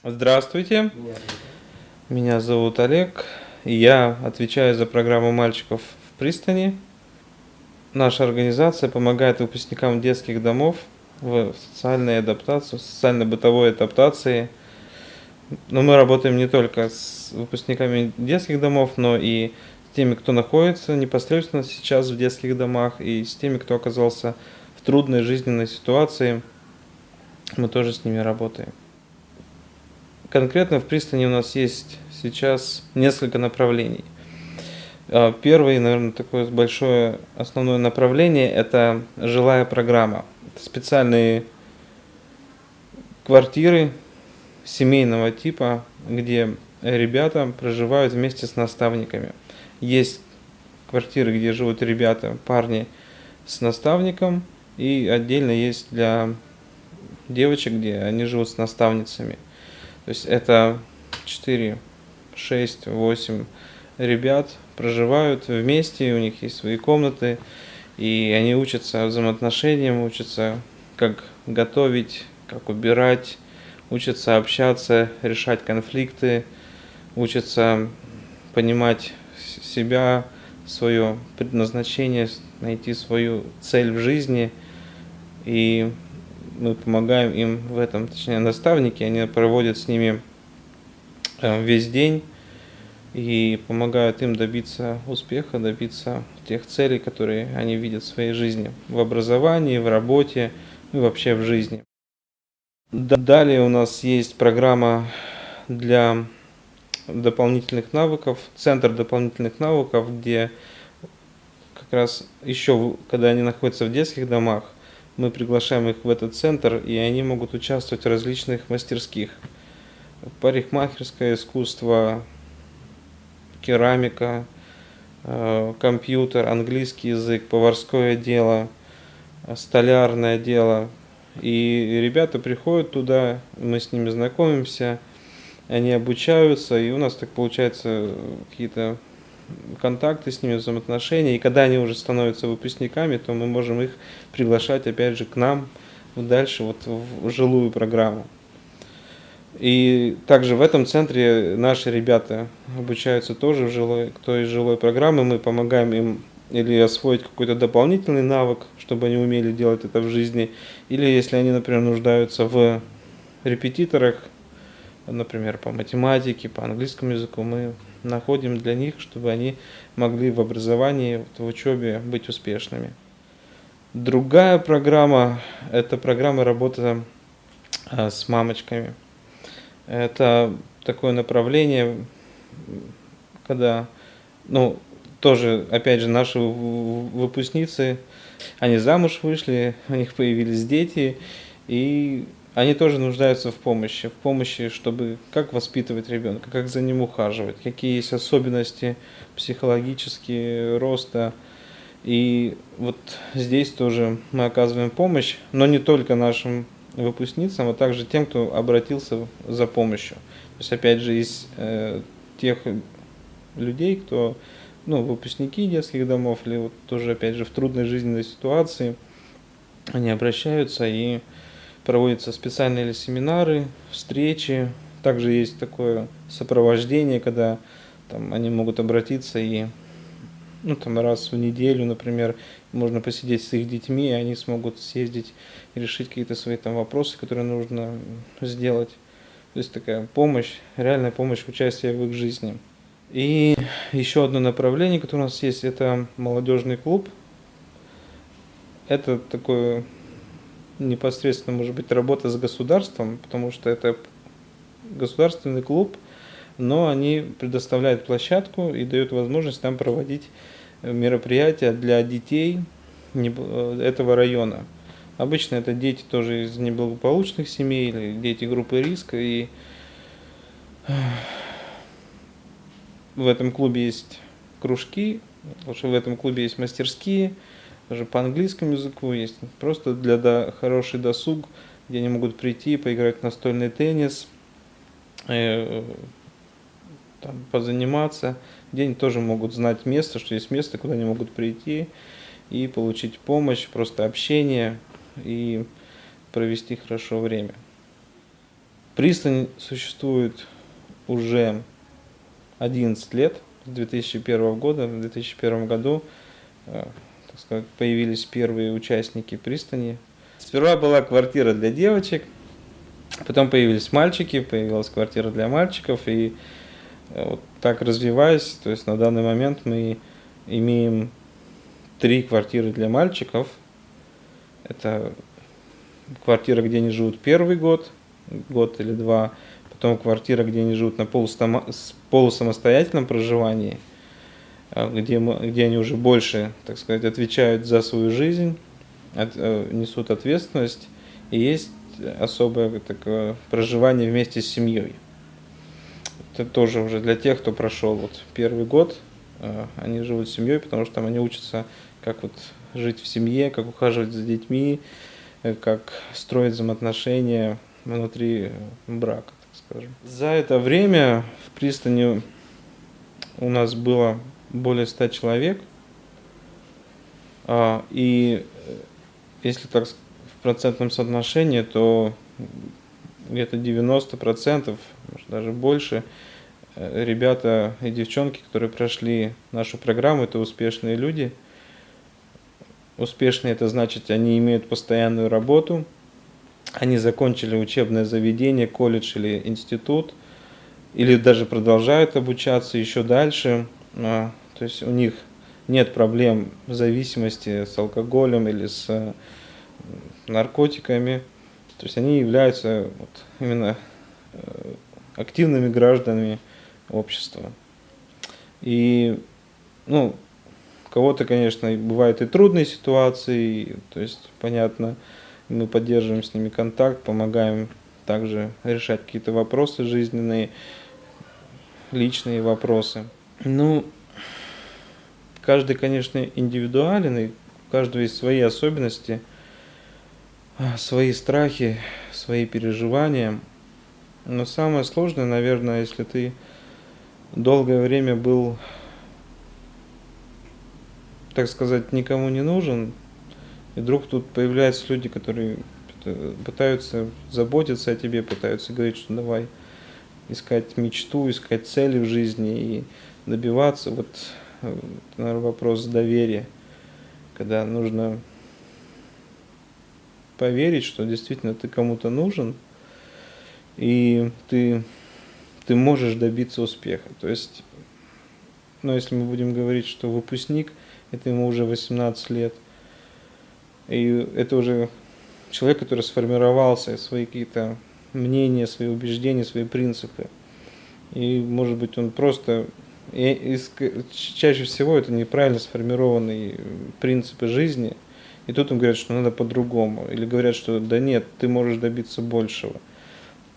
Здравствуйте, меня зовут Олег, и я отвечаю за программу мальчиков в пристани. Наша организация помогает выпускникам детских домов в социальной адаптации, в социально-бытовой адаптации. Но мы работаем не только с выпускниками детских домов, но и с теми, кто находится непосредственно сейчас в детских домах, и с теми, кто оказался в трудной жизненной ситуации. Мы тоже с ними работаем. Конкретно в пристани у нас есть сейчас несколько направлений. Первое, наверное, такое большое основное направление – это жилая программа. Это специальные квартиры семейного типа, где ребята проживают вместе с наставниками. Есть квартиры, где живут ребята, парни с наставником, и отдельно есть для девочек, где они живут с наставницами. То есть это 4, 6, 8 ребят проживают вместе, у них есть свои комнаты, и они учатся взаимоотношениям, учатся как готовить, как убирать, учатся общаться, решать конфликты, учатся понимать себя, свое предназначение, найти свою цель в жизни. И мы помогаем им в этом, точнее наставники, они проводят с ними весь день и помогают им добиться успеха, добиться тех целей, которые они видят в своей жизни, в образовании, в работе и вообще в жизни. Далее у нас есть программа для дополнительных навыков, центр дополнительных навыков, где как раз еще, когда они находятся в детских домах, мы приглашаем их в этот центр, и они могут участвовать в различных мастерских. Парикмахерское искусство, керамика, компьютер, английский язык, поварское дело, столярное дело. И ребята приходят туда, мы с ними знакомимся, они обучаются, и у нас так получается какие-то контакты с ними, взаимоотношения. И когда они уже становятся выпускниками, то мы можем их приглашать опять же к нам дальше вот в жилую программу. И также в этом центре наши ребята обучаются тоже к той жилой программе. Мы помогаем им или освоить какой-то дополнительный навык, чтобы они умели делать это в жизни. Или если они, например, нуждаются в репетиторах, например, по математике, по английскому языку, мы находим для них, чтобы они могли в образовании, в учебе быть успешными. Другая программа – это программа работы с мамочками. Это такое направление, когда, тоже, опять же, наши выпускницы, они замуж вышли, у них появились дети, и они тоже нуждаются в помощи, чтобы как воспитывать ребенка, как за ним ухаживать, какие есть особенности психологические, роста. И вот здесь тоже мы оказываем помощь, но не только нашим выпускницам, а также тем, кто обратился за помощью. То есть, опять же, из тех людей, кто, выпускники детских домов, или вот тоже, опять же, в трудной жизненной ситуации, они обращаются и проводятся специальные семинары, встречи. Также есть такое сопровождение, когда там, они могут обратиться и раз в неделю, например, можно посидеть с их детьми, и они смогут съездить и решить какие-то свои там вопросы, которые нужно сделать. То есть такая помощь, реальная помощь, участие в их жизни. И еще одно направление, которое у нас есть, это молодежный клуб. Это такое непосредственно, может быть, работа с государством, потому что это государственный клуб, но они предоставляют площадку и дают возможность там проводить мероприятия для детей этого района. Обычно это дети тоже из неблагополучных семей или дети группы риска. И в этом клубе есть кружки, в этом клубе есть мастерские, даже по английскому языку есть просто для хороший досуг, где они могут прийти, поиграть в настольный теннис, позаниматься, где они тоже могут знать место, что есть место, куда они могут прийти и получить помощь, просто общение и провести хорошо время. Пристань существует уже 11 лет, с 2001 года. В 2001 году, так сказать, появились первые участники пристани. Сперва была квартира для девочек, потом появились мальчики, появилась квартира для мальчиков, и вот так развиваясь, то есть на данный момент мы имеем 3 квартиры для мальчиков. Это квартира, где они живут первый год или 2, потом квартира, где они живут на полусамостоятельном проживании, где они уже больше, так сказать, отвечают за свою жизнь, несут ответственность, и есть особое такое проживание вместе с семьей. Это тоже уже для тех, кто прошел вот первый год, они живут с семьей, потому что там они учатся, как вот жить в семье, как ухаживать за детьми, как строить взаимоотношения внутри брака, так скажем. За это время в пристани у нас было более 100 человек, и если так в процентном соотношении, то где-то 90%, может даже больше, ребята и девчонки, которые прошли нашу программу, это успешные люди. Успешные — это значит, они имеют постоянную работу, они закончили учебное заведение, колледж или институт, или даже продолжают обучаться еще дальше. То есть у них нет проблем в зависимости с алкоголем или с наркотиками. То есть они являются вот именно активными гражданами общества. И, у кого-то, конечно, бывают и трудные ситуации, то есть, понятно, мы поддерживаем с ними контакт, помогаем также решать какие-то вопросы жизненные, личные вопросы. Каждый, конечно, индивидуален, и у каждого есть свои особенности, свои страхи, свои переживания. Но самое сложное, наверное, если ты долгое время был, так сказать, никому не нужен, и вдруг тут появляются люди, которые пытаются заботиться о тебе, пытаются говорить, что давай искать мечту, искать цели в жизни и добиваться. Вот, наверное, вопрос доверия, когда нужно поверить, что действительно ты кому-то нужен, и ты можешь добиться успеха. То есть, если мы будем говорить, что выпускник, это ему уже 18 лет, и это уже человек, который сформировался, свои какие-то мнения, свои убеждения, свои принципы. И, может быть, он просто... чаще всего это неправильно сформированные принципы жизни, и тут им говорят, что надо по-другому, или говорят, что да нет, ты можешь добиться большего.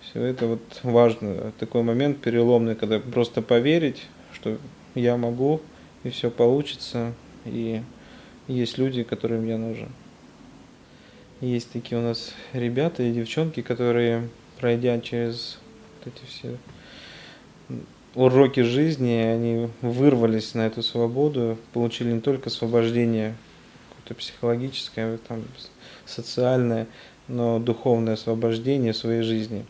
Все это вот важно, такой момент переломный, когда просто поверить, что я могу, и все получится, и есть люди, которым я нужен. Есть такие у нас ребята и девчонки, которые, пройдя через вот эти все уроки жизни, они вырвались на эту свободу, получили не только освобождение какое-то психологическое, там, социальное, но духовное освобождение в своей жизни.